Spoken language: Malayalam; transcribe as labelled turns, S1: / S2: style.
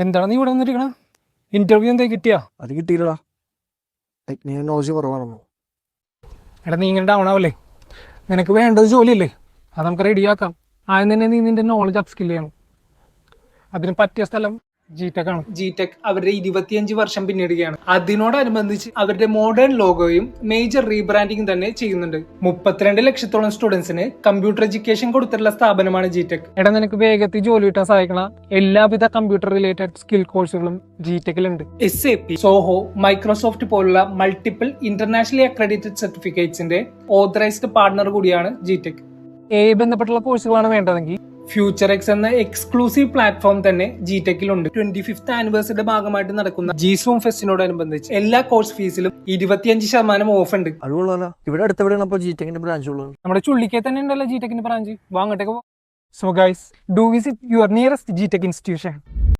S1: എന്താണ് നീ ഇവിടെ വന്നിരിക്കണ? ഇന്റർവ്യൂ എന്താ കിട്ടിയാ?
S2: അത് കിട്ടിയില്ലടാ. Technical knowledge കുറവാണെന്നോ.
S1: എടാ നീ ഇങ്ങനെ ഡൗൺ ആവല്ലേ? നിനക്ക് വേണ്ടത് ജോലിയല്ലേ? അത് നമുക്ക് റെഡിയാക്കാം. ആദ്യം തന്നെ നീ നിന്റെ നോളജ് അപ്സ്കിൽ ചെയ്യണം. അതിന് പറ്റിയ സ്ഥലം ജിടെക് ആണ്. ജിടെക് അവരുടെ 25 വർഷം പിന്നിടുകയാണ്. അതിനോടനുബന്ധിച്ച് അവരുടെ മോഡേൺ ലോഗോയും മേജർ റീബ്രാൻഡിംഗ് തന്നെ ചെയ്യുന്നുണ്ട്. 32 ലക്ഷത്തോളം സ്റ്റുഡൻസിന് കമ്പ്യൂട്ടർ എഡ്യൂക്കേഷൻ കൊടുത്തിട്ടുള്ള സ്ഥാപനമാണ് ജിടെക്. എടാ നിനക്ക് വേഗത്തിൽ ജോലി കിട്ടാൻ സഹായിക്കണ എല്ലാവിധ കമ്പ്യൂട്ടർ റിലേറ്റഡ് സ്കിൽ കോഴ്സുകളും ജിടെക്കിലുണ്ട്. SAP, സോഹോ, മൈക്രോസോഫ്റ്റ് പോലുള്ള മൾട്ടിപ്പിൾ ഇന്റർനാഷണലി അക്രഡിറ്റഡ് സർട്ടിഫിക്കറ്റ്സിന്റെ ഓതറൈസ്ഡ് പാർട്ണർ കൂടിയാണ് ജിടെക്. ബന്ധപ്പെട്ടുള്ള കോഴ്സുകളാണ് വേണ്ടതെങ്കിൽ ഫ്യൂച്ചർ എക്സ് എന്ന എക്സ്ക്ലൂസീവ് പ്ലാറ്റ്ഫോം തന്നെ ജിടെക്കിലുണ്ട്. 25th ആനിവേഴ്സറിയുടെ ഭാഗമായിട്ട് നടക്കുന്ന ജിസൂം ഫെസ്റ്റിനോടനുബന്ധിച്ച് എല്ലാ കോഴ്സ് ഫീസിലും 25% ഓഫ് ഉണ്ട്.
S2: അതുകൊള്ളാലോ. ഇവിടെ അടുത്തെവിടെയാണ് അപ്പോൾ ജിടെക്കിന്റെ ബ്രാഞ്ച് ഉള്ളത്?
S1: നമ്മുടെ ചുള്ളിക്കെ തന്നെ ഉണ്ടല്ലോ ജിടെക്കിന്റെ ബ്രാഞ്ച്. വാങ്ങട്ടേക്ക്. So guys, do visit your nearest GTEC institution.